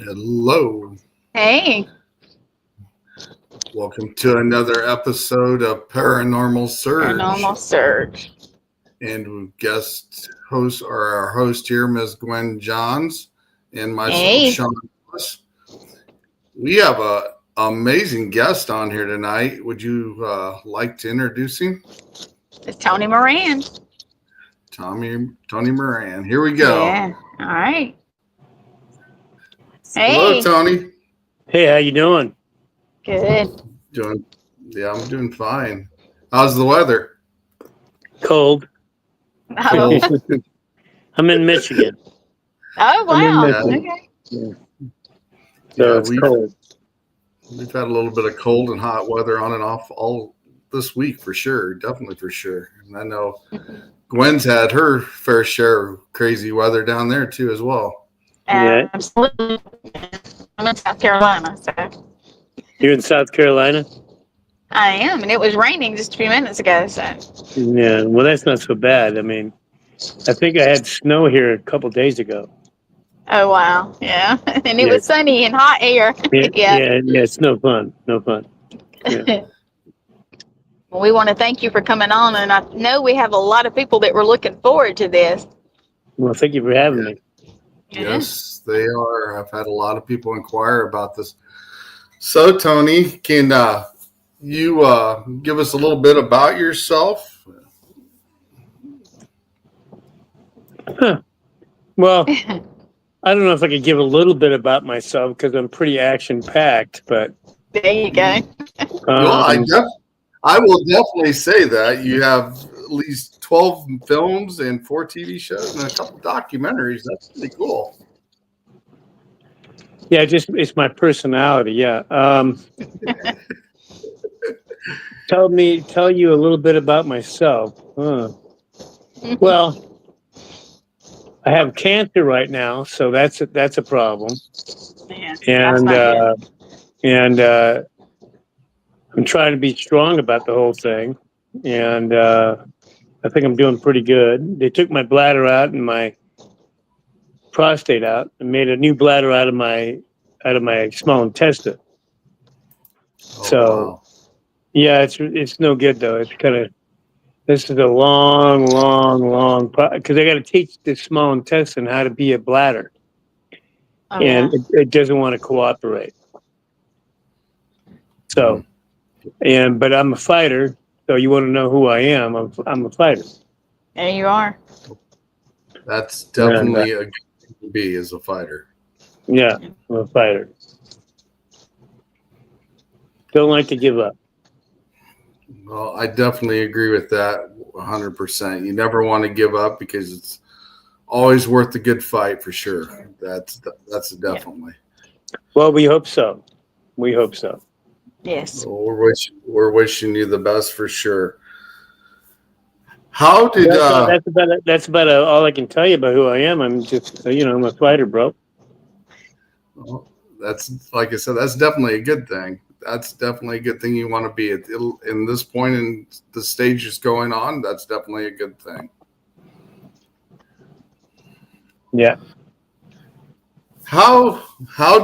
Hello. Hey. Welcome to another episode of Paranormal Surge. Paranormal Surge. And guest host or our host here, Ms. Gwen Johns, and myself, Hey. Shawn. We have a amazing guest on here tonight. Would you like to introduce him? It's Tony Moran. Tony Moran. Here we go. Yeah. All right. Hello, Hey. Tony. Hey, how you doing? Good. I'm doing fine. How's the weather? Cold. Oh, I'm in Michigan. oh wow. Michigan. Okay. So Yeah, it's cold. We've had a little bit of cold and hot weather on and off all this week for sure. Definitely for sure. And I know Gwen's had her fair share of crazy weather down there too as well. Yeah. Absolutely. I'm in South Carolina, so You're in South Carolina? I am, and it was raining just a few minutes ago. So Yeah. Well, that's not so bad. I mean, I think I had snow here a couple days ago. oh wow, yeah, and it Yeah. was sunny and hot air. Yeah. It's no fun. No fun. Yeah. Well, we want to thank you for coming on, and I know we have a lot of people that were looking forward to this. Well, thank you for having me. Yes, they are. I've had a lot of people inquire about this. So, Tony, can you give us a little bit about yourself? Huh. Well, I don't know if I could give a little bit about myself because I'm pretty action packed, but There you go. Well, I will definitely say that you have at least 12 films and 4 TV shows and a couple documentaries. That's pretty cool. yeah, it's my personality. Yeah. Tell you a little bit about myself. Huh. Well, I have cancer right now, so that's a problem. Yeah, And I'm trying to be strong about the whole thing, and I think I'm doing pretty good. They took my bladder out and my prostate out, and made a new bladder out of my small intestine. So, wow. yeah, it's no good though. It's kind of this is a long because I got to teach the small intestine how to be a bladder, and it doesn't want to cooperate. So, but I'm a fighter. So you want to know who I am? I'm a fighter. There you are. That's definitely a good thing to be as a fighter. Yeah, I'm a fighter. Don't like to give up. Well, I definitely agree with that 100%. You never want to give up because it's always worth a good fight for sure. That's definitely. Well, we hope so. We hope so. Yes. Well, we're wishing you the best for sure. How did that's about all I can tell you about who I am. I'm just I'm a fighter, bro. well, that's like I said, that's definitely a good thing. That's definitely a good thing you want to be at in this point in the stage is going on. That's definitely a good thing. Yeah. How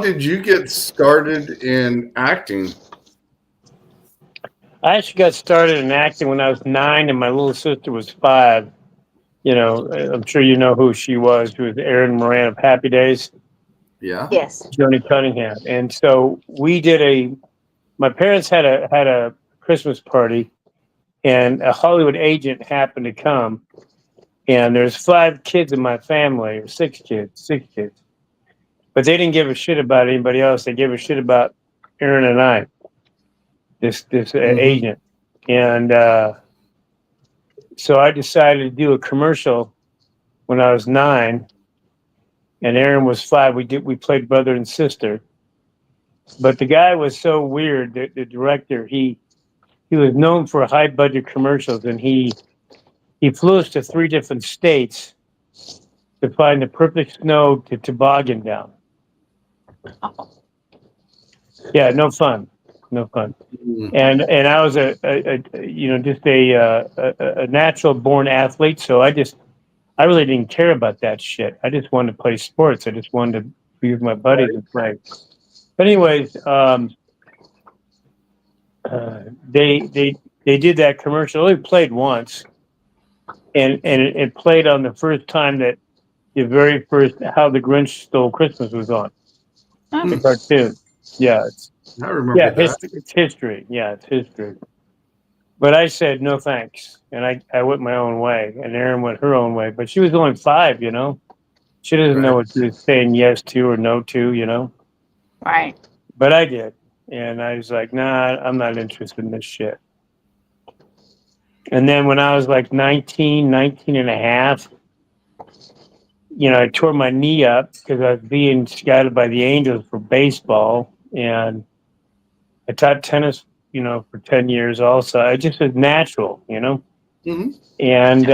did you get started in acting? I actually got started in acting when I was 9 and my little sister was 5. I'm sure you know who she was. She was Erin Moran of Happy Days. Yeah. Yes. Joni Cunningham. And so we did my parents had a Christmas party and a Hollywood agent happened to come. And there's 5 kids in my family, or 6 kids. But they didn't give a shit about anybody else. They gave a shit about Erin and I, this agent. And so I decided to do a commercial when I was 9, and Erin was 5. We played brother and sister. But the guy was so weird. The director, he was known for high budget commercials, and he flew us to 3 different states to find the perfect snow to toboggan down. Yeah, no fun. And I was just a natural born athlete, so I really didn't care about that shit. I just wanted to play sports. I just wanted to be with my buddies and play. But anyways, they did that commercial. It only played once, and it played on the first time that the very first How the Grinch Stole Christmas was on the cartoon. Yeah, I remember that. It's history. Yeah, it's history. But I said no thanks, and I went my own way, and Erin went her own way. But she was only 5, you know. She doesn't know what she was saying yes to or no to, you know. Right. But I did, and I was like, nah, I'm not interested in this shit. And then when I was like 19 and a half, you know, I tore my knee up because I was being scouted by the Angels for baseball, and I taught tennis, you know, for 10 years also. I just was natural, you know. Mm-hmm. And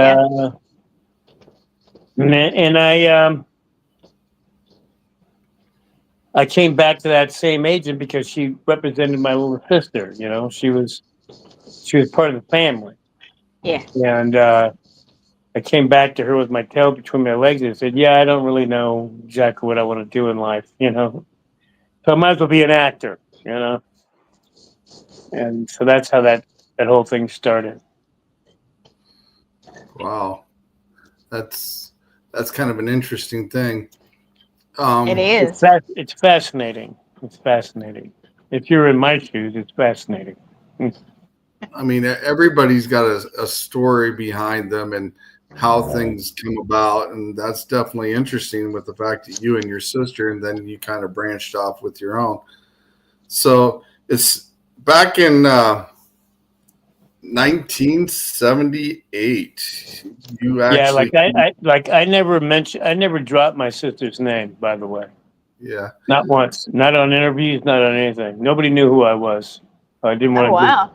I came back to that same agent because she represented my little sister, you know. She was part of the family. Yeah. And I came back to her with my tail between my legs and said, yeah, I don't really know exactly what I want to do in life, you know. So I might as well be an actor, you know. And so that's how that whole thing started. Wow. That's kind of an interesting thing. It is. It's fascinating. It's fascinating. If you're in my shoes, it's fascinating. I mean, everybody's got a story behind them and how things come about, and that's definitely interesting with the fact that you and your sister, and then you kind of branched off with your own. So it's back in 1978. You actually, I never dropped my sister's name, by the way. Yeah, not once, not on interviews, not on anything. Nobody knew who I was. I didn't want to. Wow.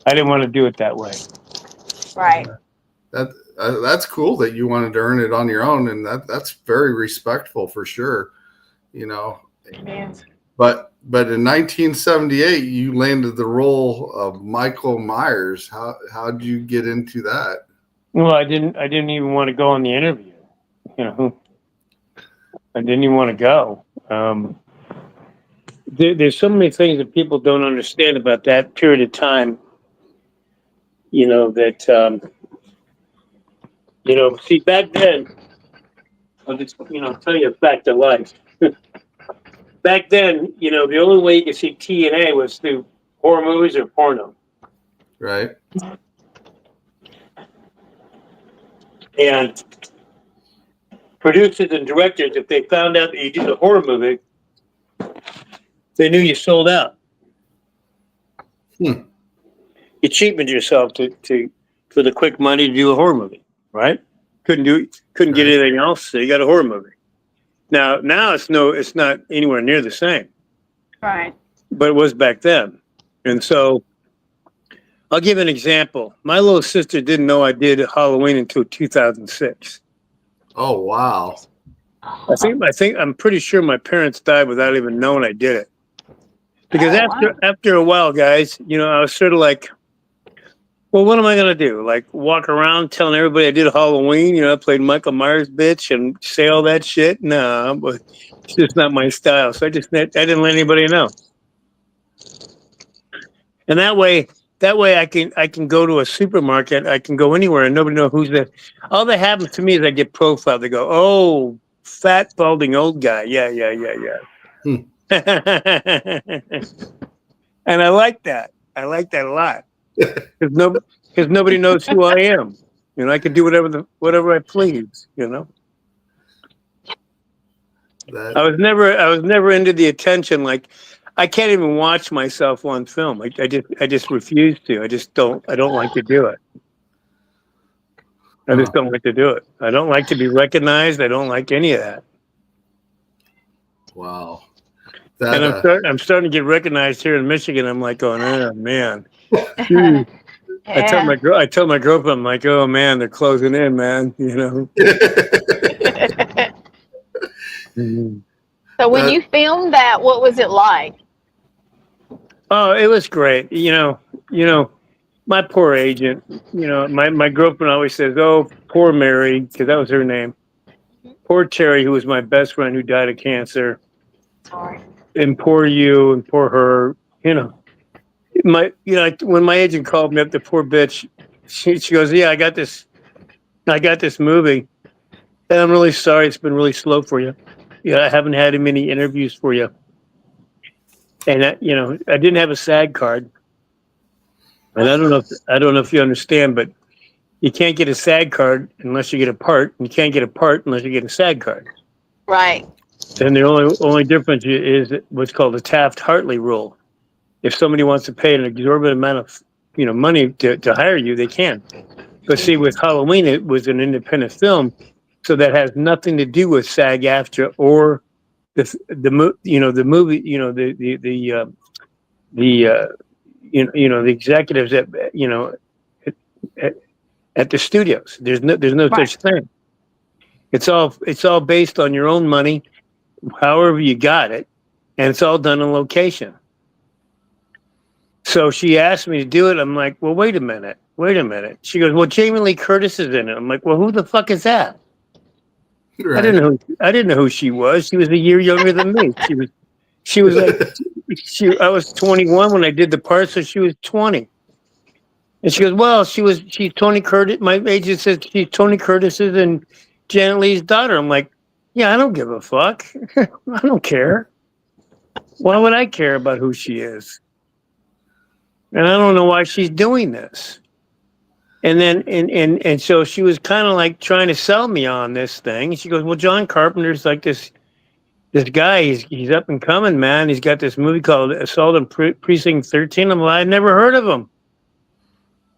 I didn't want to do it that way. Right. That's cool that you wanted to earn it on your own, and that's very respectful for sure. You know. It is. But in 1978, you landed the role of Michael Myers. How did you get into that? Well, I didn't even want to go on the interview. You know, I didn't even want to go. There's so many things that people don't understand about that period of time. You know that. See, back then, I'll just tell you a fact of life. Back then, the only way you could see TNA was through horror movies or porno. Right. And producers and directors, if they found out that you did a horror movie, they knew you sold out. You cheapened yourself for the quick money to do a horror movie, right? Couldn't get anything else, so you got a horror movie. Now it's not anywhere near the same. Right. But it was back then. And so I'll give an example. My little sister didn't know I did Halloween until 2006. Oh, wow. I'm pretty sure my parents died without even knowing I did it. Because after a while, guys, I was sort of like, well, what am I going to do? Like walk around telling everybody I did Halloween, I played Michael Myers bitch and say all that shit? No, but it's just not my style. So I didn't let anybody know. And that way I can go to a supermarket, I can go anywhere and nobody know who's there. All that happens to me is I get profiled. They go, "Oh, fat balding old guy. Yeah. And I like that. I like that a lot. Because nobody knows who I am. I can do whatever I please. I was never into the attention. Like I can't even watch myself on film. I just refuse to. I don't like to do it. I just don't like to do it. I don't like to be recognized. I don't like any of that. Wow. And I'm starting to get recognized here in Michigan. I'm like, oh man. Yeah. I tell my girlfriend, I'm like, oh man, they're closing in, man. So when you filmed that, what was it like? Oh, it was great. My poor agent. My girlfriend always says, "Oh, poor Mary," because that was her name. Poor Terry, who was my best friend, who died of cancer. Sorry. and poor you and poor her. You know, when my agent called me up, the poor bitch, she goes, "Yeah, I got this movie, and I'm really sorry. It's been really slow for you. Yeah, I haven't had many interviews for you, and I didn't have a SAG card, and I don't know if you understand, but you can't get a SAG card unless you get a part, and you can't get a part unless you get a SAG card. Right. And the only difference is what's called the Taft-Hartley rule. If somebody wants to pay an exorbitant amount of money to hire you, they can. But see, with Halloween, it was an independent film, so that has nothing to do with SAG-AFTRA or the movie, the executives at, at the studios. There's no Right. such thing. It's all based on your own money, however you got it, and it's all done on location. So she asked me to do it. I'm like, well, wait a minute. She goes, well, Jamie Lee Curtis is in it. I'm like, well, who the fuck is that? Right. I didn't know who she was. She was a year younger than me. She was like, I was 21 when I did the part, so she was 20. And she goes, well, she's Tony Curtis. My agent says she's Tony Curtis's and Janet Leigh's daughter. I'm like, yeah, I don't give a fuck. I don't care. Why would I care about who she is? And I don't know why she's doing this. And then and so she was kind of like trying to sell me on this thing. She goes, well, John Carpenter's like this guy. He's up and coming, man. He's got this movie called Assault on Precinct 13. I'm like, I've never heard of him.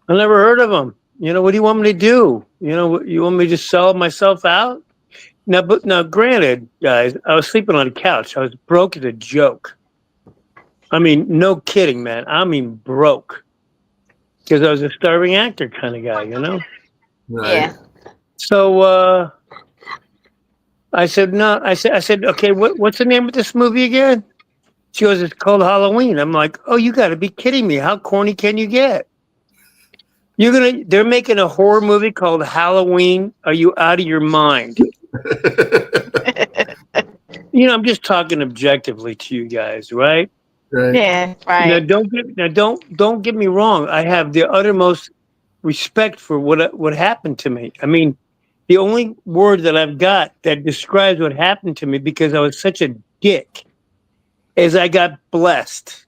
I never heard of him. What do you want me to do? You want me to just sell myself out? Now, granted, guys, I was sleeping on a couch. I was broke as a joke. I mean, no kidding, man. I mean, broke. Because I was a starving actor kind of guy, Right. Yeah. So I said, no. I said, okay, what's the name of this movie again? She goes, it's called Halloween. I'm like, oh, you got to be kidding me. How corny can you get? They're making a horror movie called Halloween. Are you out of your mind? I'm just talking objectively to you guys, right? Right. Yeah. Right. Don't get me wrong. I have the uttermost respect for what happened to me. I mean, the only word that I've got that describes what happened to me, because I was such a dick, is I got blessed.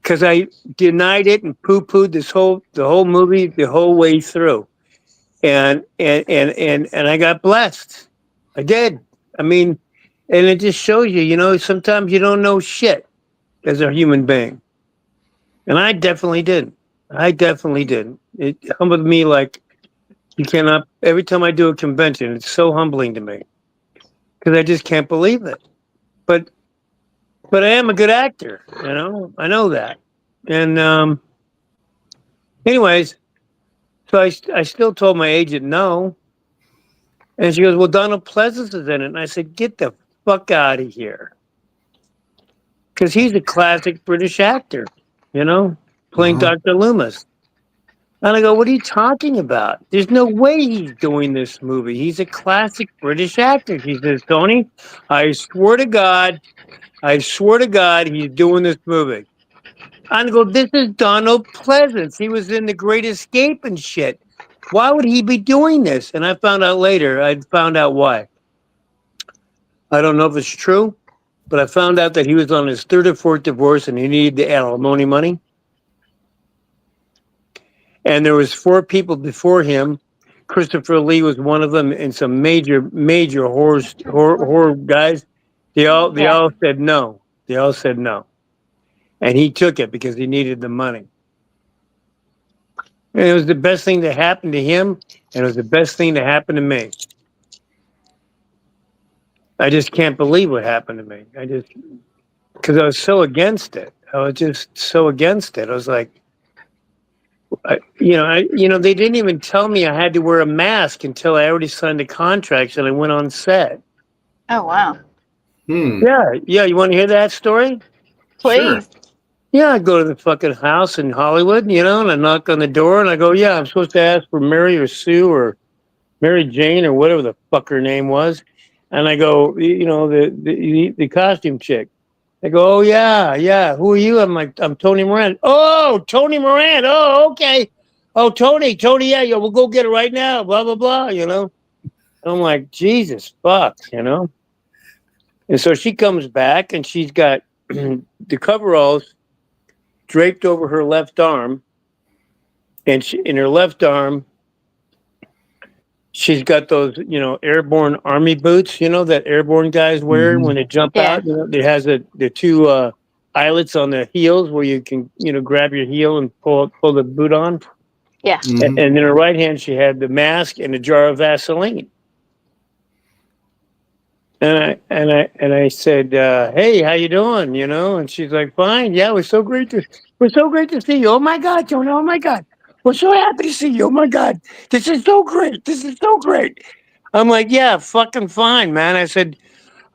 Because I denied it and poo-pooed the whole movie the whole way through, and I got blessed. I did. I mean, and it just shows you, sometimes you don't know shit as a human being, and I definitely didn't. It humbled me like you cannot. Every time I do a convention, it's so humbling to me because I just can't believe it. But I am a good actor, I know that. And anyways, so I still told my agent no. And she goes, well, Donald Pleasance is in it. And I said, get the fuck out of here. Because he's a classic British actor, playing Dr. Loomis. And I go, what are you talking about? There's no way he's doing this movie. He's a classic British actor. He says, Tony, I swear to God, he's doing this movie. And I go, this is Donald Pleasance. He was in The Great Escape and shit. Why would he be doing this? And I found out later, why. I don't know if it's true, but I found out that he was on his third or fourth divorce and he needed the alimony money. And there was 4 people before him. Christopher Lee was one of them, and some major horror guys. They all said no. And he took it because he needed the money. And it was the best thing that happened to him, and it was the best thing that happened to me. I just can't believe what happened to me. Because I was so against it. I was just so against it. I was like, they didn't even tell me I had to wear a mask until I already signed the contracts and I went on set. Oh, wow. Yeah. You want to hear that story? Please. Sure. Yeah, I go to the fucking house in Hollywood, and I knock on the door, and I go, yeah, I'm supposed to ask for Mary or Sue or Mary Jane or whatever the fuck her name was. And I go, you know, the costume chick. I go, oh yeah. Who are you? I'm like, I'm Tony Moran. Oh, Tony Moran. Oh, okay. Oh, Tony, yeah, we'll go get it right now. Blah blah blah. You know. And I'm like, Jesus fuck, you know. And so she comes back and she's got the coveralls draped over her left arm, and in her left arm she's got those, you know, airborne army boots, you know, that airborne guys wear when they jump Yeah. out. You know, it has the two eyelets on the heels where you can, you know, grab your heel and pull the boot on. Yeah. And in her right hand, she had the mask and a jar of Vaseline. And I said, "Hey, how you doing?" You know, and she's like, "Fine. Yeah, we're so great to see you. Oh my God, Jonah. Oh my God, we're so happy to see you. Oh my God, this is so great. This is so great." I'm like, "Yeah, fucking fine, man." I said,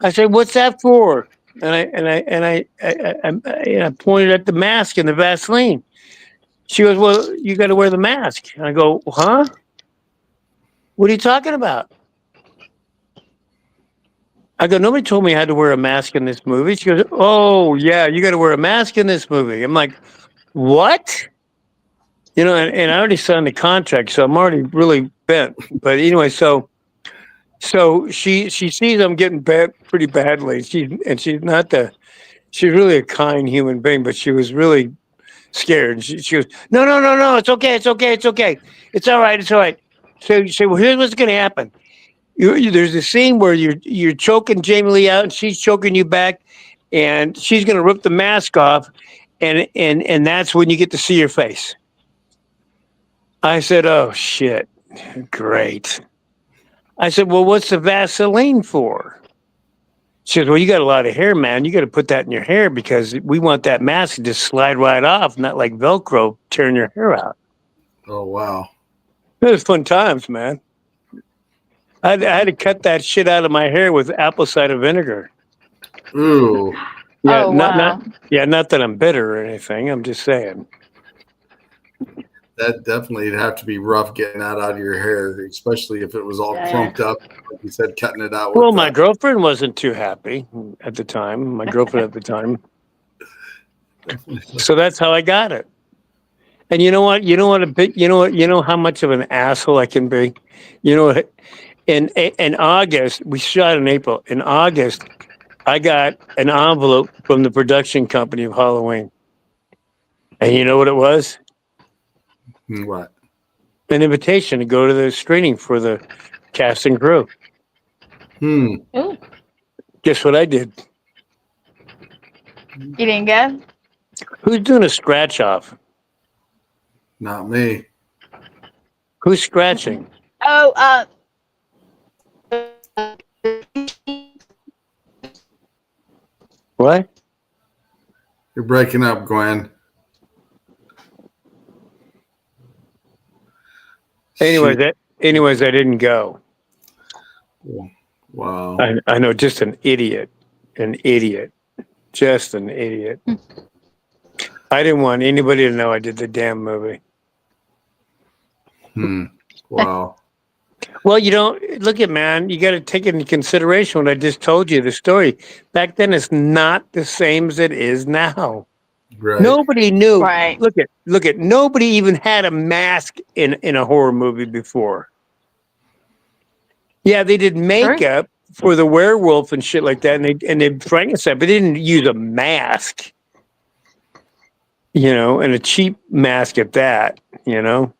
"What's that for?" And I pointed at the mask and the Vaseline. She goes, "Well, you got to wear the mask." And I go, "Huh? What are you talking about?" I go, "Nobody told me I had to wear a mask in this movie." She goes, "Oh, yeah, you got to wear a mask in this movie." I'm like, "What?" You know, and I already signed the contract, so I'm already really bent. But anyway, so she sees I'm getting bent pretty badly. She's not she's really a kind human being, but she was really scared. She goes, no, it's okay, it's okay, it's okay. It's all right, it's all right. So you say, well, here's what's going to happen. There's a scene where you're choking Jamie Lee out, and she's choking you back, and she's going to rip the mask off, and that's when you get to see her face. I said, oh shit, great. I said, well, what's the Vaseline for? She goes, well, you got a lot of hair, man. You got to put that in your hair because we want that mask to just slide right off, not like Velcro tearing your hair out. Oh, wow. It was fun times, man. I had to cut that shit out of my hair with apple cider vinegar. Ooh. Yeah, Oh, wow. not that I'm bitter or anything. I'm just saying. That definitely would have to be rough getting that out of your hair, especially if it was all Yeah. clumped up. Like you said, cutting it out. Well, my girlfriend wasn't too happy at the time. So that's how I got it. And you know what? You know how much of an asshole I can be. You know what? In August, we shot in April. In August, I got an envelope from the production company of Halloween. And you know what it was? What? An invitation to go to the screening for the cast and crew. Ooh, Guess what I did? you didn't go? Who's doing a scratch off? Not me. Who's scratching? Oh, What? You're breaking up, Gwen. Anyways, I didn't go. Wow. I know, just an idiot, just an idiot. I didn't want anybody to know I did the damn movie. Wow. Well, you don't look at, man. You got to take into consideration what I just told you. The story back then is not the same as it is now. Right. Nobody knew. Right. Look at. Nobody even had a mask in a horror movie before. Yeah, they did makeup for the werewolf and shit like that, and they Frankenstein, but they didn't use a mask. You know, and a cheap mask at that. You know.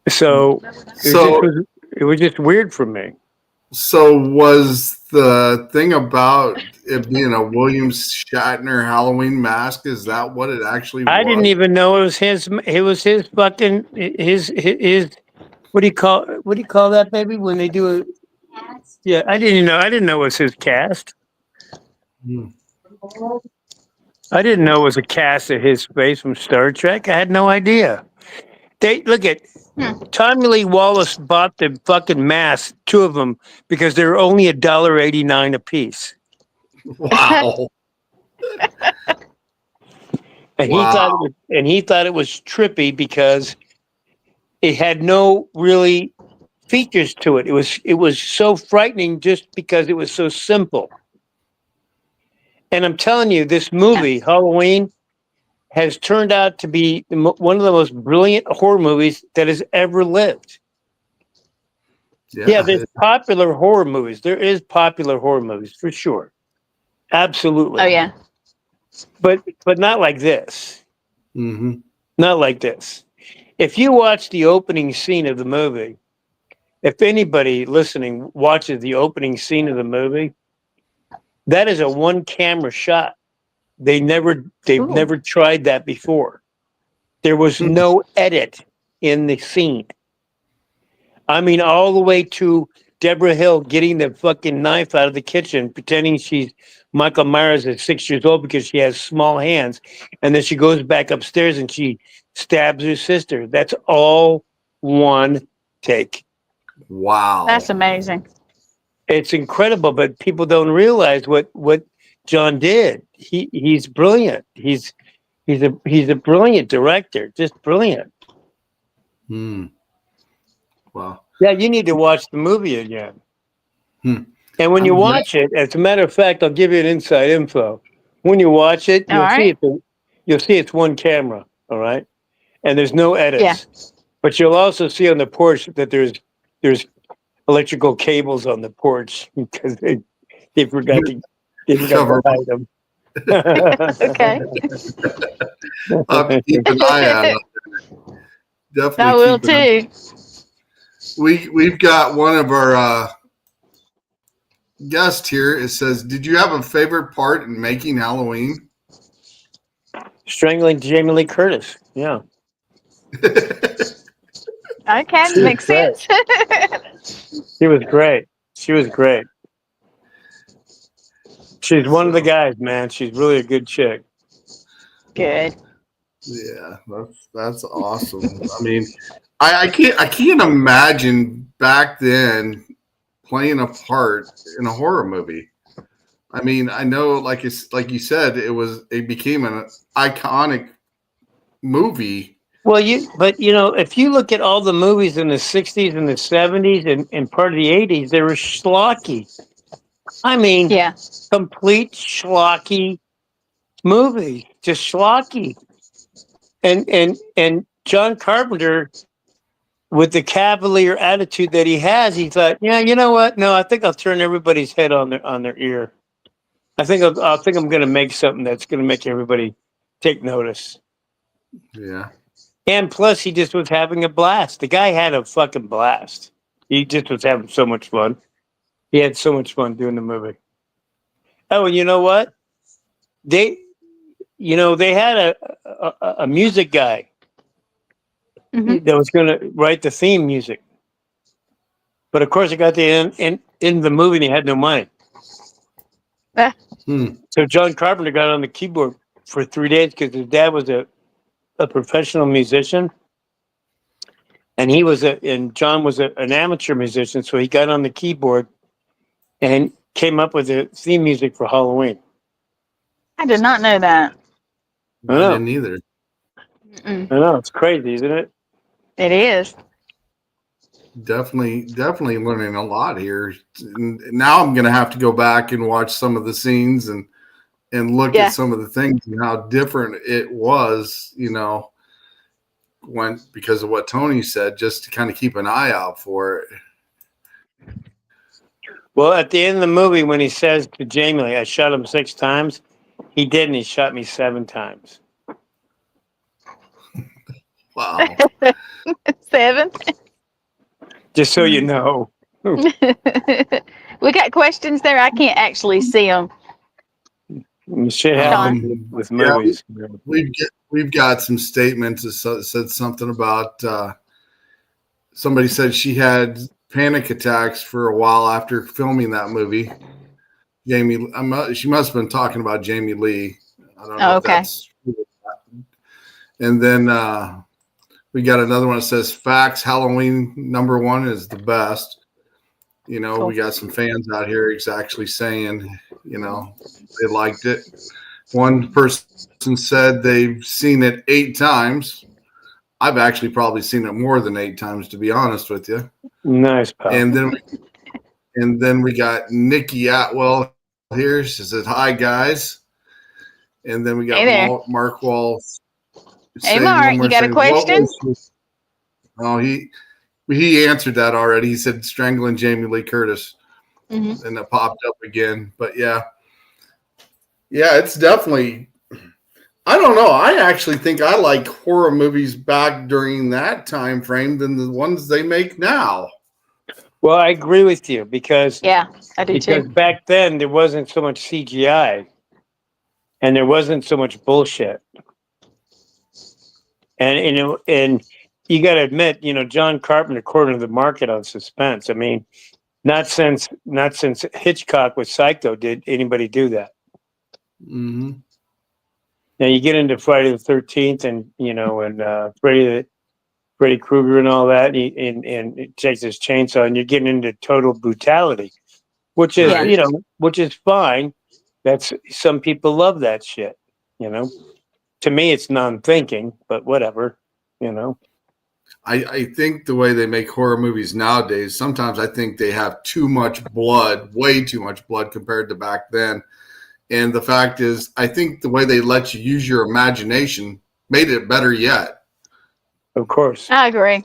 So it was just weird for me. So was the thing about it being a William Shatner Halloween mask? Is that what it actually was? I didn't even know it was his. It was his fucking his. What do you call that, baby? When they do it? Yeah, I didn't know it was his cast. I didn't know it was a cast of his face from Star Trek. I had no idea. They look at Tommy Lee Wallace bought the fucking masks, two of them, because they were only $1.89 a piece. Wow. And Wow. he thought it was trippy because it had no really features to it. It was so frightening just because it was so simple. And I'm telling you, this movie, Halloween, has turned out to be one of the most brilliant horror movies that has ever lived. Yeah, there's popular horror movies. There is popular horror movies for sure. Absolutely. Oh yeah. But not like this. Mm-hmm. Not like this. If you watch the opening scene of the movie, if anybody listening watches the opening scene of the movie, that is a one camera shot. They've never tried that before. There was no edit in the scene. I mean, all the way to Deborah Hill getting the fucking knife out of the kitchen, pretending she's Michael Myers at 6 years old because she has small hands. And then she goes back upstairs and she stabs her sister. That's all one take. Wow. That's amazing. It's incredible, but people don't realize what John did. He's brilliant. He's a brilliant director, just brilliant. Wow. Yeah, you need to watch the movie again. And when you watch it, as a matter of fact, I'll give you an inside info. When you watch it, you'll see it's one camera, all right? And there's no edits. Yeah. But you'll also see on the porch that there's electrical cables on the porch because they forgot to hide them. Okay. I'll keep an eye on it. Definitely. I will too. We've got one of our guests here. It says, "Did you have a favorite part in making Halloween?" Strangling Jamie Lee Curtis. Yeah. Okay, makes sense. She was great. She's one of the guys, man. She's really a good chick. Good. Yeah, that's awesome. I mean, I can't imagine back then playing a part in a horror movie. I mean, I know, like you said, it became an iconic movie. Well, if you look at all the movies in the 60s and the 70s and part of the 80s, they were schlocky. I mean, complete schlocky movies, just schlocky. And John Carpenter, with the cavalier attitude that he has, he thought, yeah, you know what? No, I think I'll turn everybody's head on their ear. I think I'm going to make something that's going to make everybody take notice. Yeah. And plus, he just was having a blast. The guy had a fucking blast. He just was having so much fun. He had so much fun doing the movie. Oh, and you know what? They had a music guy that was going to write the theme music. But of course, it got in the movie and he had no money. So John Carpenter got on the keyboard for 3 days because his dad was a professional musician, and John was an amateur musician. So he got on the keyboard and came up with the theme music for Halloween. I did not know that. I didn't either. I know, it's crazy, isn't it? It is. Definitely learning a lot here. Now I'm going to have to go back and watch some of the scenes and look at some of the things and how different it was, because of what Tony said, just to kind of keep an eye out for it. Well, at the end of the movie, when he says to Jamie, I shot him 6 times, he didn't. He shot me 7 times. Wow. 7? Just so you know. We got questions there. I can't actually see them. Shit happens with movies. We've got some statements that said something about somebody said she had panic attacks for a while after filming that movie. She must have been talking about Jamie Lee. I don't know if that's true. And then we got another one that says facts. Halloween #1 is the best. Cool. We got some fans out here actually saying, they liked it. One person said they've seen it 8 times. I've actually probably seen it more than 8 times, to be honest with you. Nice, pal. And then we got Nikki Atwell here. She says, "Hi guys." And then we got Hey there. Mark Wall. Hey, Mark, you got a question? Oh, he answered that already. He said strangling Jamie Lee Curtis, Mm-hmm. and it popped up again. But yeah, it's definitely. I don't know. I actually think I like horror movies back during that time frame than the ones they make now. Well, I agree with you because Yeah, I do too. back then there wasn't so much CGI and there wasn't so much bullshit. And you got to admit, John Carpenter cornered the market on suspense. I mean, not since Hitchcock with Psycho did anybody do that. Mm-hmm. Now you get into Friday the 13th and Freddy Krueger and all that, and it takes his chainsaw, and you're getting into total brutality, which is Yeah. which is fine. That's some people love that shit. To me, it's non-thinking, but whatever. I think the way they make horror movies nowadays, sometimes I think they have too much blood, way too much blood compared to back then. And the fact is, I think the way they let you use your imagination made it better yet. Of course. I agree.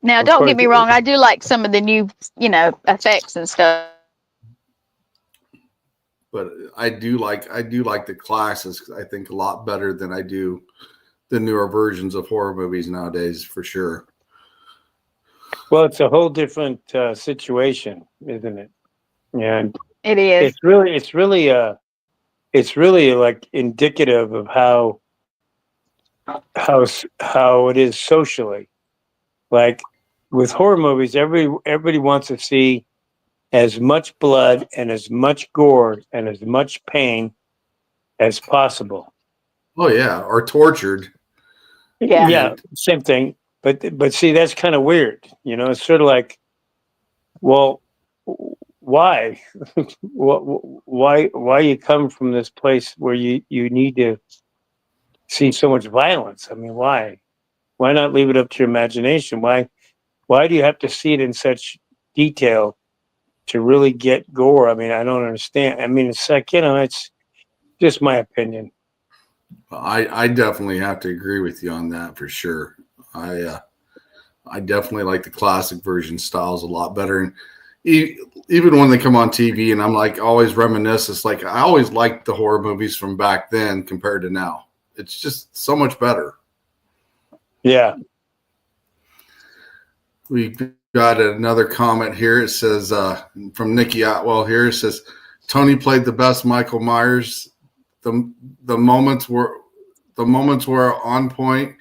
Now, don't get me wrong. I do like some of the new, effects and stuff. But I do like the classics, I think, a lot better than I do the newer versions of horror movies nowadays, for sure. Well, it's a whole different situation, isn't it? And it is. It's really like indicative of how it is socially. Like with horror movies, everybody wants to see as much blood and as much gore and as much pain as possible. Oh yeah, or tortured. Yeah, same thing. But see, that's kind of weird. It's sort of like, well, why? why you come from this place where you need to see so much violence? I mean, why? Why not leave it up to your imagination? Why do you have to see it in such detail to really get gore? I mean, I don't understand. I mean, it's like, it's just my opinion. I definitely have to agree with you on that for sure. I definitely like the classic version styles a lot better. And even when they come on TV and I'm like always reminisce, it's like I always liked the horror movies from back then compared to now. It's just so much better. Yeah. We got another comment here. It says from Nikki Atwell here. It says Tony played the best Michael Myers. The moments were on point.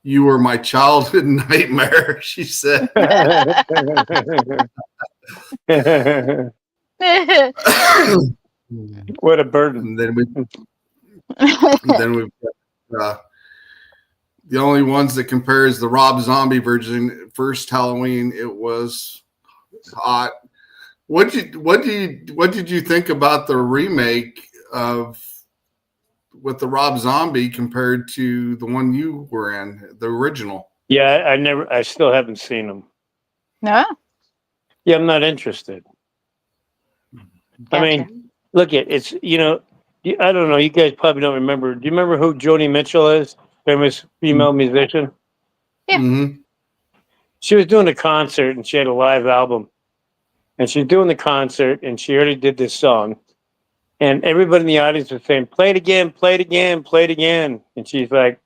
You were my childhood nightmare, she said. What a burden. And then we've got the only ones that compares the Rob Zombie version. First Halloween, it was hot. What did you think about the remake of with the Rob Zombie compared to the one you were in, the original? Yeah, I still haven't seen them. No. Yeah, I'm not interested. Gotcha. I mean, look, it's I don't know. You guys probably don't remember. Do you remember who Joni Mitchell is? Famous female musician. Yeah. Mm-hmm. She was doing a concert and she had a live album, and she's doing the concert and she already did this song, and everybody in the audience was saying, "Play it again, play it again, play it again," and she's like,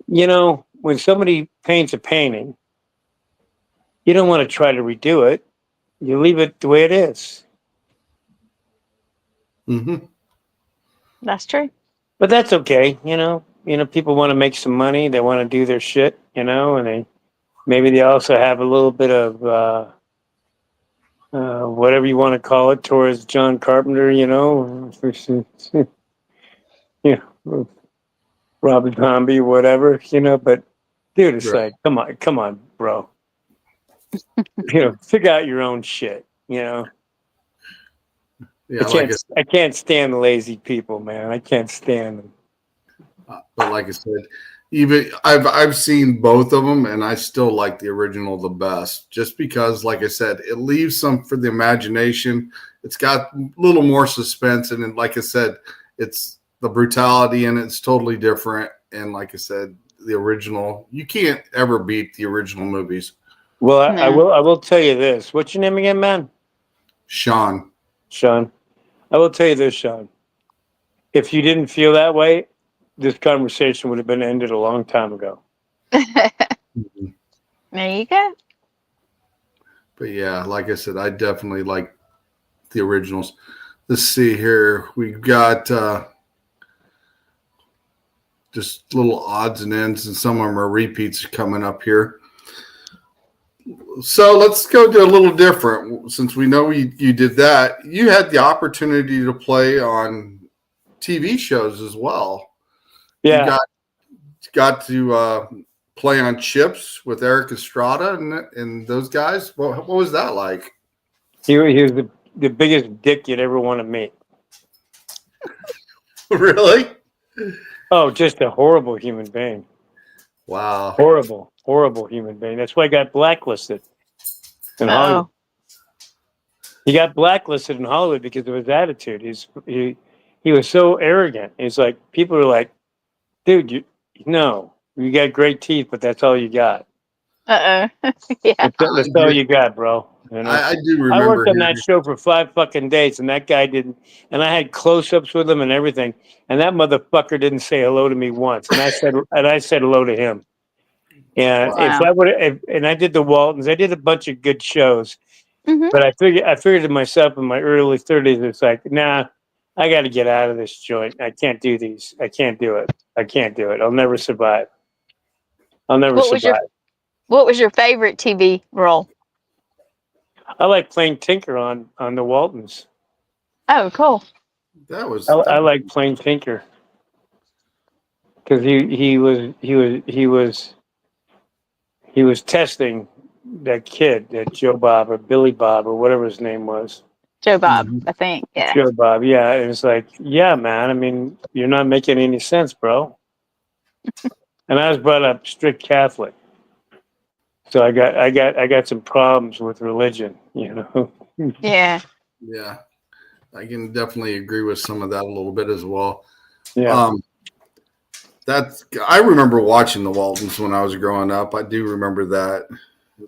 when somebody paints a painting, you don't want to try to redo it. You leave it the way it is. Mm-hmm. That's true. But that's okay. People want to make some money. They want to do their shit, and maybe they also have a little bit of whatever you want to call it towards John Carpenter, Rob Zombie, whatever, but dude, it's Right. like, come on, bro. Figure out your own shit, Yeah, I can't stand the lazy people, man. I can't stand them. But like I said, even I've seen both of them, and I still like the original the best, just because, like I said, it leaves some for the imagination. It's got a little more suspense, and then, like I said, it's the brutality, and it's totally different. And like I said, the original, you can't ever beat the original movies. Well, I No. will tell you this. What's your name again, man? Shawn. Sean. I will tell you this, Sean. If you didn't feel that way, this conversation would have been ended a long time ago. There you go. But yeah, like I said, I definitely like the originals. Let's see here. We've got just little odds and ends, and some of them are repeats coming up here. So let's go to a little different. Since we know you did that, you had the opportunity to play on TV shows as well. Yeah. You got to play on Chips with Eric Estrada and those guys. What was that like? He was the biggest dick you'd ever want to meet. Really? Oh, just a horrible human being. Wow. Horrible human being. That's why he got blacklisted in Hollywood. Oh. He got blacklisted in Hollywood because of his attitude. He was so arrogant. It's like people are like, dude, you got great teeth, but that's all you got. Yeah. That's all you got, bro. You know? I do remember. I worked on that show for 5 fucking days, and that guy didn't. And I had close-ups with him and everything, and that motherfucker didn't say hello to me once. And I said hello to him. And Wow. if I would, and I did the Waltons, I did a bunch of good shows. Mhm. But I figured to myself in my early 30s, it's like, nah, I got to get out of this joint. I can't do these. I can't do it. I'll never survive. What was your favorite TV role? I like playing Tinker on the Waltons. Oh, cool. That was. I like playing Tinker because he was testing that kid, that Joe Bob or Billy Bob or whatever his name was. Joe Bob, I think. Yeah. Joe Bob, yeah. It was like, yeah, man. I mean, you're not making any sense, bro. And I was brought up strict Catholic, so I got some problems with religion, you know. Yeah. Yeah, I can definitely agree with some of that a little bit as well. Yeah. I remember watching the Waltons when I was growing up. I do remember that.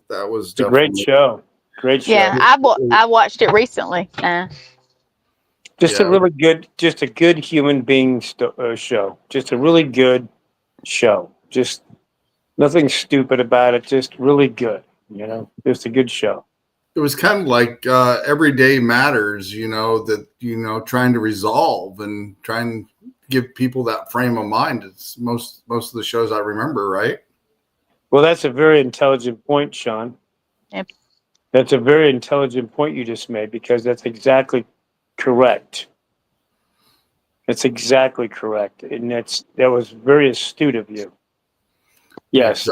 That was It's a great show. Great show. Yeah, I watched it recently. Just a good human being show. Just a really good show. Just nothing stupid about it. Just really good. You know, just a good show. It was kind of like everyday matters, trying to resolve and trying to give people that frame of mind. It's most of the shows I remember, right? Well, that's a very intelligent point, Sean. Yep. That's a very intelligent point you just made, because that's exactly correct. That's exactly correct. And that was very astute of you. Yes.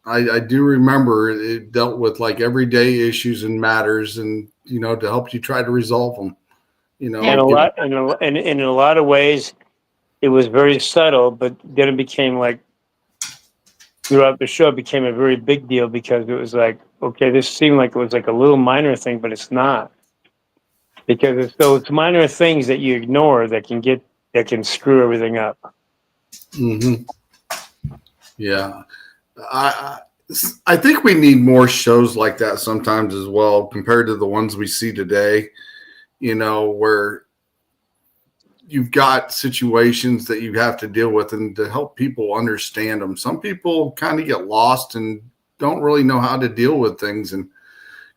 I do remember it dealt with like everyday issues and matters, and to help you try to resolve them. And in a lot of ways, it was very subtle, but then it became like, throughout the show, it became a very big deal, because it was like, okay, this seemed like it was like a little minor thing, but it's not, because it's minor things that you ignore that can screw everything up. Mm-hmm. Yeah. I think we need more shows like that sometimes as well, compared to the ones we see today, where you've got situations that you have to deal with, and to help people understand them. Some people kind of get lost and don't really know how to deal with things. And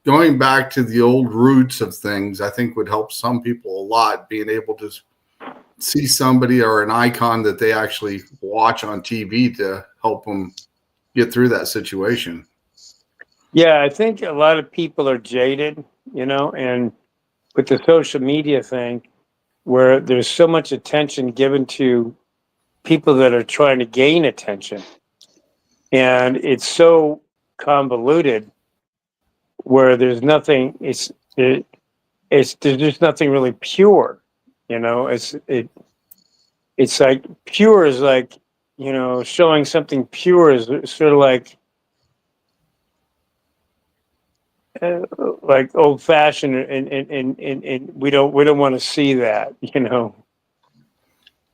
going back to the old roots of things, I think would help some people a lot, being able to see somebody or an icon that they actually watch on TV to help them get through that situation. Yeah, I think a lot of people are jaded, and with the social media thing, where there's so much attention given to people that are trying to gain attention, and it's so convoluted, where there's nothing. There's just nothing really pure, It's like pure is like showing something pure is sort of like old fashioned, and we don't want to see that.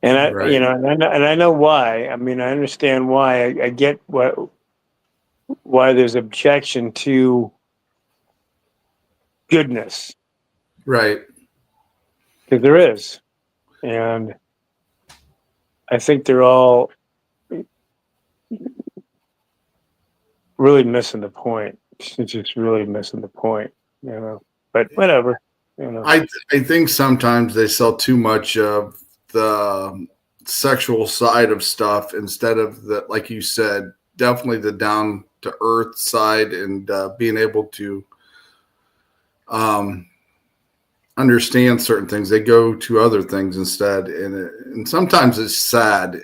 And Right. and I know why. I mean, I understand why. I get why there's objection to goodness, Right. because there is, and I think they're all really missing the point. It's just really missing the point, But whatever, I think sometimes they sell too much of the sexual side of stuff instead of the, like you said, definitely the down to earth side, and being able to understand certain things. They go to other things instead, and sometimes it's sad.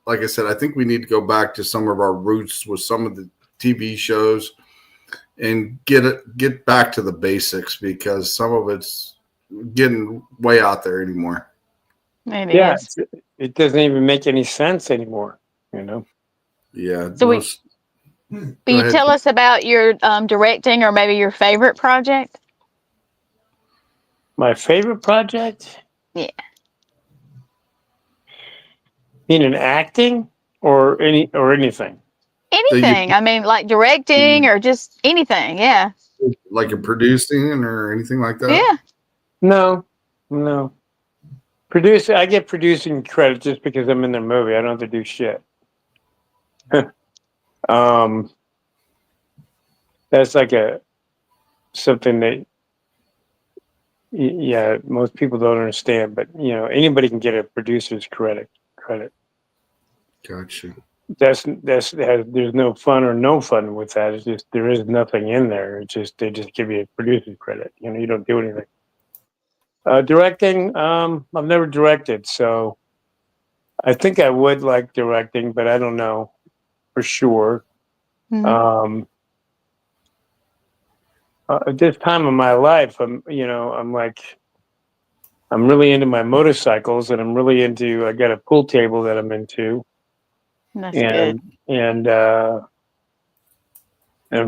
Like I said, I think we need to go back to some of our roots with some of the TV shows and get back to the basics, because some of it's getting way out there anymore. It is. It doesn't even make any sense anymore, Yeah. So will you tell us about your directing, or maybe your favorite project? My favorite project? Yeah. Meaning acting or anything? Anything. I mean, like directing or just anything. Yeah. Like a producing or anything like that? Yeah. No. I get producing credit just because I'm in the movie. I don't have to do shit. That's like something that, most people don't understand. But anybody can get a producer's credit. Gotcha. There's no fun or no fun with that. It's just there is nothing in there. It's just they just give you a producer's credit. You don't do anything. Directing, I've never directed, so I think I would like directing, but I don't know for sure. Mm-hmm. At this time of my life, I'm really into my motorcycles, and I got a pool table that I'm into. That's good. And I'm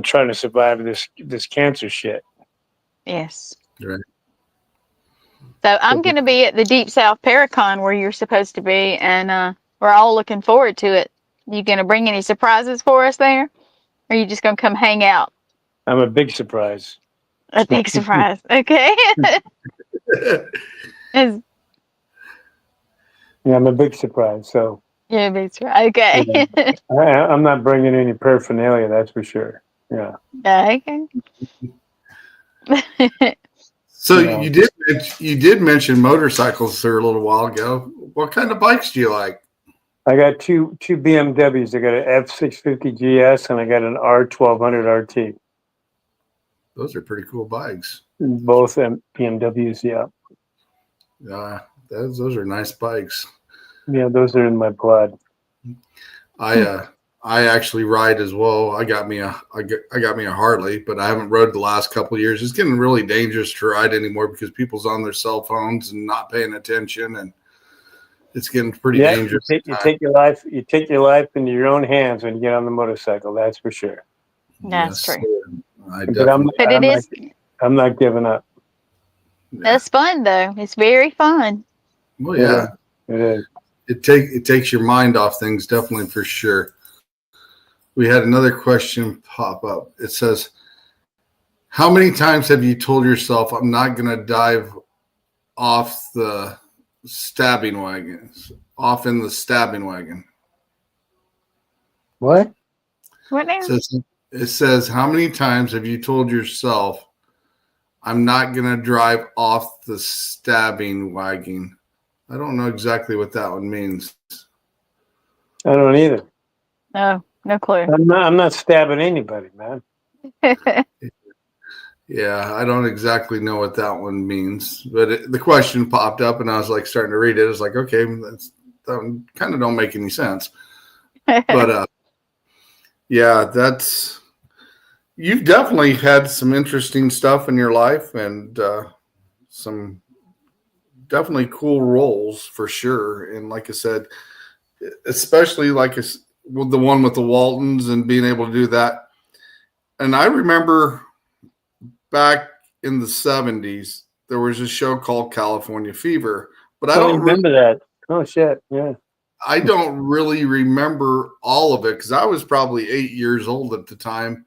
trying to survive this cancer shit. Yes. Right. So I'm going to be at the Deep South Paracon where you're supposed to be, and we're all looking forward to it. You going to bring any surprises for us there? Or are you just going to come hang out? I'm a big surprise. A big surprise. Okay. Yeah, I'm a big surprise. So yeah, big surprise. Okay. I'm not bringing any paraphernalia, that's for sure. Yeah. Okay. So you did mention motorcycles there a little while ago. What kind of bikes do you like? I got two BMWs. I got an F650 GS and I got an R1200 RT. Those are pretty cool bikes. Both BMWs, yeah. Those are nice bikes. Yeah, those are in my blood. I actually ride as well. I got me a Harley, but I haven't rode the last couple of years. It's getting really dangerous to ride anymore because people's on their cell phones and not paying attention, and it's getting pretty dangerous. You take your life into your own hands when you get on the motorcycle. That's for sure. That's true. I'm not giving up. That's fun though. It's very fun. Well, yeah, it is. It takes your mind off things, definitely, for sure. We had another question pop up. It says, how many times have you told yourself, I'm not going to dive off the stabbing wagon, off in the stabbing wagon? What? What now? It says, how many times have you told yourself, I'm not going to drive off the stabbing wagon? I don't know exactly what that one means. I don't either. No clue. I'm not stabbing anybody, man. Yeah, I don't exactly know what that one means, but the question popped up, and I was like starting to read it. I was like, okay, that kind of don't make any sense. But yeah, you've definitely had some interesting stuff in your life, and some definitely cool roles for sure. And like I said, especially like with the one with the Waltons and being able to do that. And I remember back in the 70s, there was a show called California Fever, but I don't remember that. Oh shit! Yeah. I don't really remember all of it because I was probably 8 years old at the time.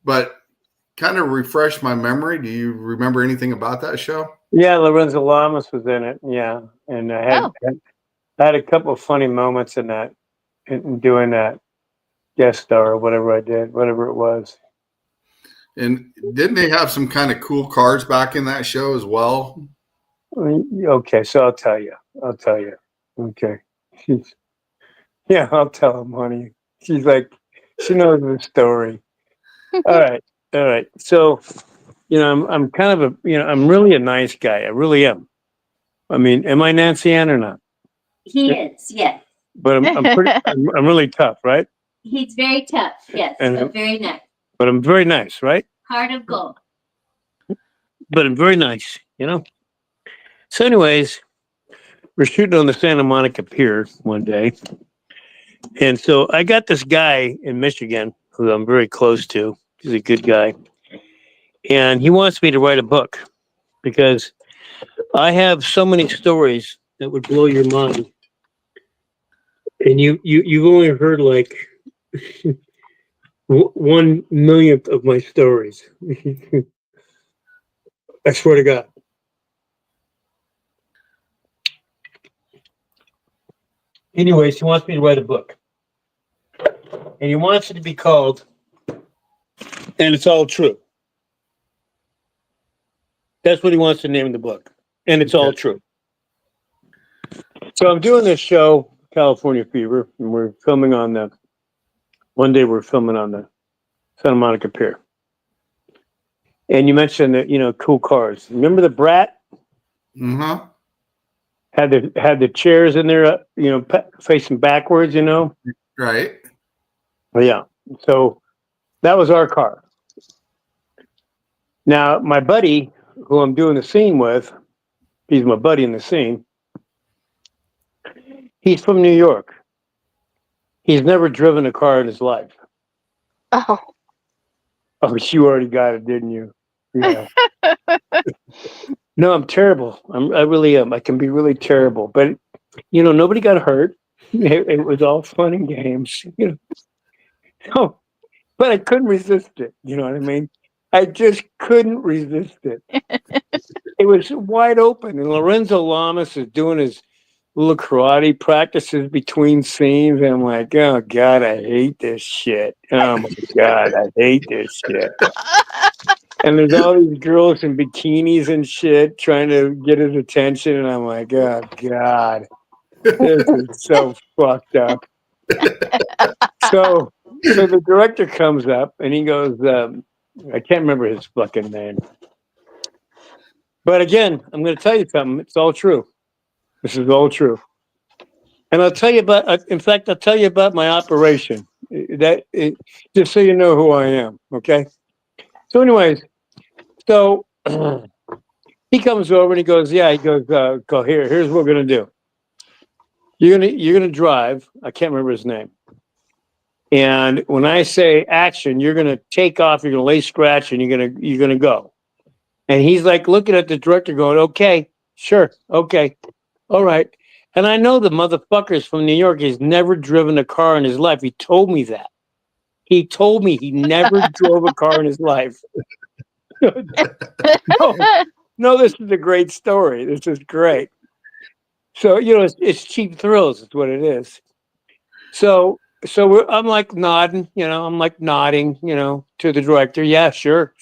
But kind of refresh my memory. Do you remember anything about that show? Yeah, Lorenzo Lamas was in it. Yeah, and I had a couple of funny moments in that, in doing that guest star or whatever I did, whatever it was. And didn't they have some kind of cool cars back in that show as well? Okay, so I'll tell you. Okay. Yeah, I'll tell him, honey. She's like, she knows the story. All right. So, I'm kind of I'm really a nice guy. I really am. I mean, am I Nancy Ann or not? He is, yes. But I'm really tough, right? He's very tough, yes, but very nice. But I'm very nice, right? Heart of gold. But I'm very nice, So, anyways, we're shooting on the Santa Monica Pier one day. And so I got this guy in Michigan who I'm very close to. He's a good guy. And he wants me to write a book because I have so many stories that would blow your mind. And you've only heard like 1/1,000,000th of my stories. I swear to God. Anyways, he wants me to write a book. And he wants it to be called And It's All True. That's what he wants to name the book. And It's All True. So I'm doing this show, California Fever, and we're filming on the Santa Monica Pier. And you mentioned that, cool cars. Remember the Brat? Mm-hmm. Had the chairs in there, facing backwards, Right. Yeah. So that was our car. Now, my buddy, who I'm doing the scene with, he's my buddy in the scene. He's from New York. He's never driven a car in his life. Oh. Oh, you already got it, didn't you? Yeah. No, I'm terrible. I really am. I can be really terrible. But, nobody got hurt. It was all fun and games, Oh, but I couldn't resist it. You know what I mean? I just couldn't resist it. It was wide open. And Lorenzo Lamas is doing his little karate practices between scenes. And I'm like, oh, God, I hate this shit. Oh, my God, I hate this shit. And there's all these girls in bikinis and shit trying to get his attention. And I'm like, oh, God, this is so fucked up. So the director comes up and he goes, I can't remember his fucking name. But again, I'm going to tell you something. It's all true. This is all true. And I'll tell you about my operation. Just so you know who I am. Okay. So anyways, he comes over and he goes, go here. Here's what we're going to do. You're going to drive. I can't remember his name. And when I say action, you're going to take off, you're going to lay scratch, and you're going to go. And he's like looking at the director going, okay, sure. Okay. All right. And I know the motherfucker's from New York. He's never driven a car in his life. He told me that. He told me he never drove a car in his life. No, this is a great story. This is great. So, it's cheap thrills is what it is. So I'm like nodding, to the director. Yeah, sure.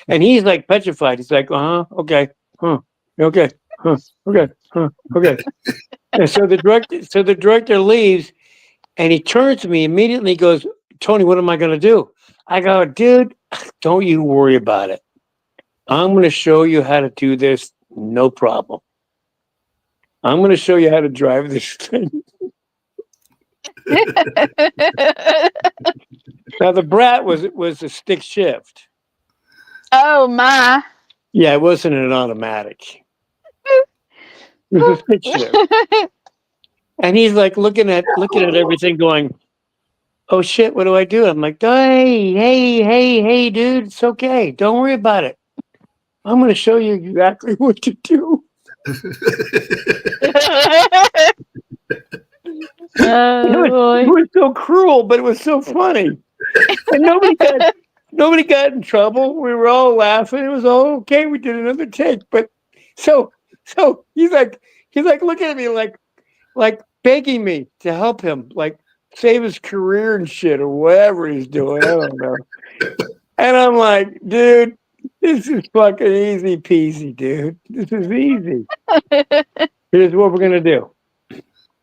And he's like petrified. He's like, okay, okay, okay, okay. And so the director leaves and he turns to me immediately and goes, Tony, what am I going to do? I go, dude, don't you worry about it. I'm going to show you how to do this. No problem. I'm going to show you how to drive this thing. Now the Brat was a stick shift. Oh my! Yeah, it wasn't an automatic. It was a stick shift. And he's like looking at everything, going, "Oh shit, what do I do?" I'm like, hey, dude, it's okay. Don't worry about it. I'm going to show you exactly what to do. Oh It boy. was so cruel, but it was so funny. And nobody got in trouble. We were all laughing. It was all okay. We did another take. But so he's like looking at me like begging me to help him, like save his career and shit or whatever he's doing. I don't know. And I'm like, dude, this is fucking easy peasy, dude. This is easy. Here's what we're gonna do.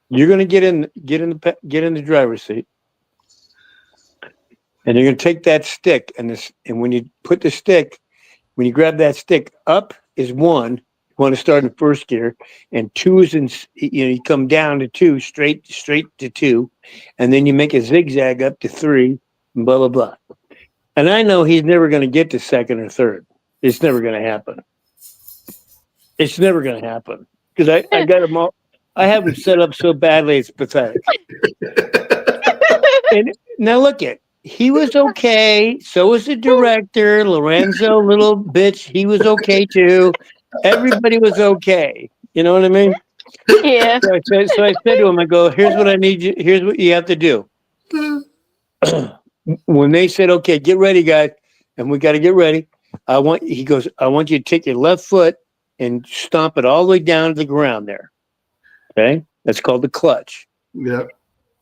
You're gonna get in the driver's seat, and you're gonna take that stick, and when you put the stick, when you grab that stick, up is 1. You want to start in first gear, and 2 is in. You come down to 2, straight to 2, and then you make a zigzag up to 3, and blah blah blah. And I know he's never going to get to second or third. It's never going to happen. It's never going to happen because I got him all. I have him set up so badly, it's pathetic. And now look at. He was okay. So was the director, Lorenzo, little bitch. He was okay too. Everybody was okay. You know what I mean? Yeah. So I said to him, I go, here's what I need you. Here's what you have to do. When they said, okay, get ready, guys, and we got to get ready. He goes, I want you to take your left foot and stomp it all the way down to the ground there. Okay? That's called the clutch. Yep.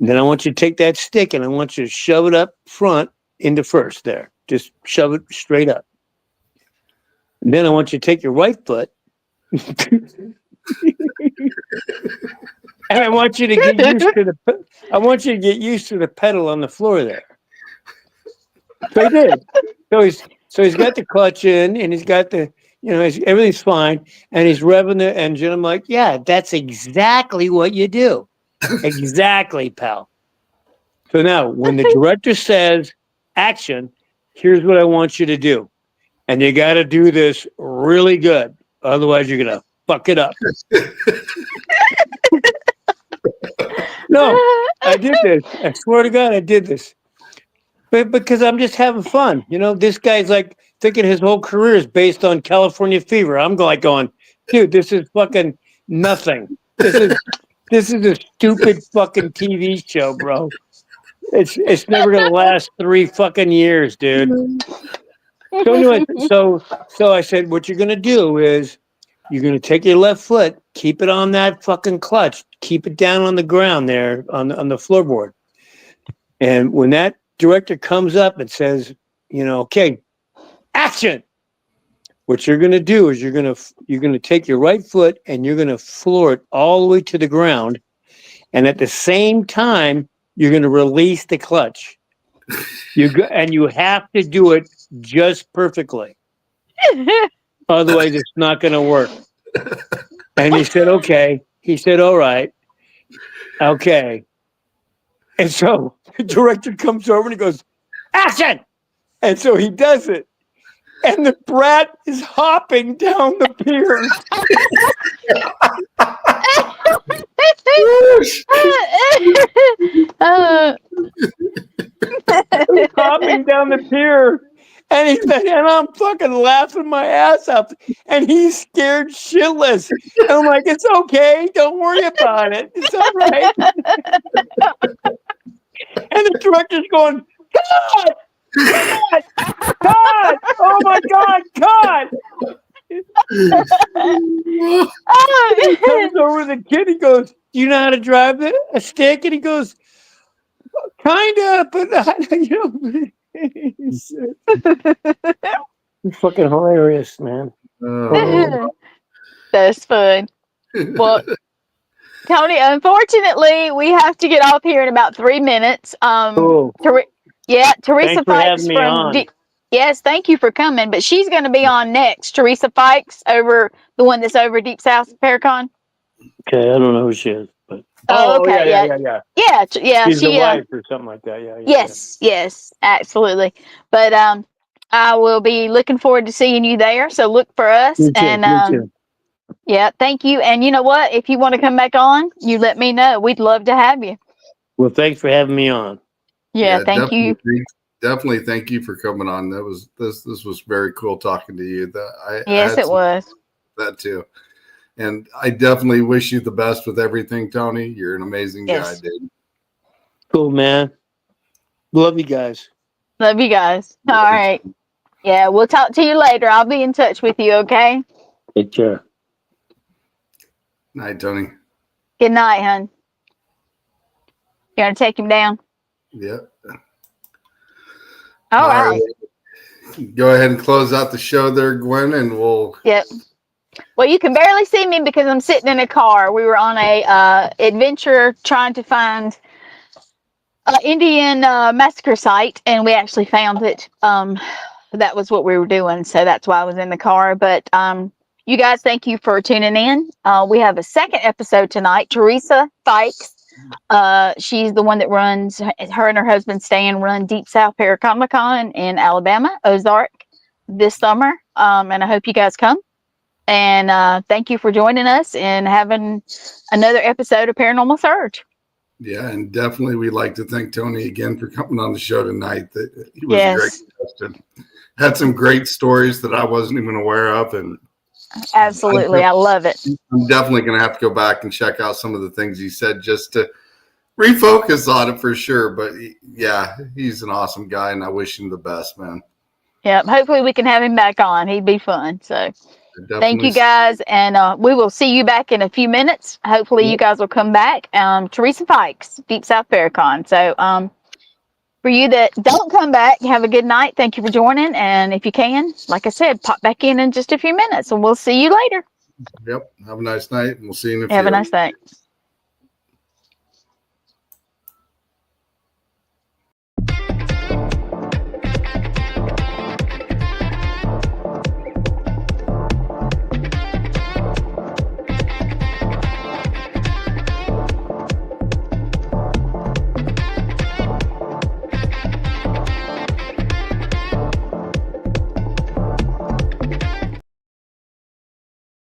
Then I want you to take that stick and I want you to shove it up front into first there. Just shove it straight up. And then I want you to take your right foot and I want you to get used to the pedal on the floor there. So he did. So he's got the clutch in and he's got the, everything's fine. And he's revving the engine. I'm like, yeah, that's exactly what you do. Exactly, pal. So now when the director says action, here's what I want you to do. And you got to do this really good. Otherwise, you're going to fuck it up. No, I did this. I swear to God, I did this. But because I'm just having fun. This guy's like thinking his whole career is based on California Fever. I'm going, dude, this is fucking nothing. This is a stupid fucking TV show, bro. It's never gonna last 3 fucking years, dude. So anyway, so I said, what you're gonna do is you're gonna take your left foot, keep it on that fucking clutch, keep it down on the ground there on the floorboard. And when that director comes up and says, okay, action. What you're going to do is you're going to take your right foot and you're going to floor it all the way to the ground, and at the same time you're going to release the clutch. And you have to do it just perfectly. Otherwise, it's not going to work. And he said, okay. He said, all right. Okay. And so the director comes over and he goes, action! And so he does it. And the brat is hopping down the pier. He's hopping down the pier. And I'm fucking laughing my ass off. And he's scared shitless. And I'm like, it's okay. Don't worry about it. It's all right. And the director's going, God! God! God! Oh my God! God! He comes over to the kid. He goes, "Do you know how to drive a stick?" And he goes, "Kinda, but It's fucking hilarious, man. Oh. That's fun. Well, Tony, unfortunately, we have to get off here in about 3 minutes. Cool. Teresa Thanks for having Fikes me from on. yes, thank you for coming. But she's going to be on next. Teresa Fikes, over the one that's over Deep South Paracon. Okay, I don't know who she is, but Okay, yeah. She's the She wife or something like that. Yeah. Yes, absolutely. But I will be looking forward to seeing you there. So look for us, Me too, and me too. Yeah, thank you. And you know what? If you want to come back on, you let me know. We'd love to have you. Well, thanks for having me on. Yeah, thank you. Definitely thank you for coming on. That was this was very cool talking to you. Yes, it was. That too. And I definitely wish you the best with everything, Tony. You're an amazing guy, dude. Cool, man. Love you guys. Love you guys. All right. Yeah, we'll talk to you later. I'll be in touch with you, okay? Take care. Night, Tony. Good night, hon. You want to take him down? Yep. All right. Go ahead and close out the show there, Gwen, and we'll. Yep. Well, you can barely see me because I'm sitting in a car. We were on a adventure trying to find an Indian massacre site, and we actually found it. That was what we were doing, so that's why I was in the car. But you guys, thank you for tuning in. We have a second episode tonight. Teresa Fikes. She's the one that runs, her and her husband Stan run Deep South Paranormal in Alabama, Ozark this summer. And I hope you guys come. And thank you for joining us and having another episode of Paranormal Surge. Yeah, and definitely we'd like to thank Tony again for coming on the show tonight. He was a great contestant. Had some great stories that I wasn't even aware of, and absolutely, I love it. I'm definitely going to have to go back and check out some of the things he said just to refocus on it for sure. But yeah, he's an awesome guy, and I wish him the best, man. Yeah, hopefully we can have him back on. He'd be fun. So thank you guys, and we will see you back in a few minutes. Hopefully you guys will come back. Teresa Fikes, Deep South Paracon. So for you that don't come back, have a good night. Thank you for joining. And if you can, like I said, pop back in just a few minutes, and we'll see you later. Yep. Have a nice night, and we'll see you in a few. Have a nice night.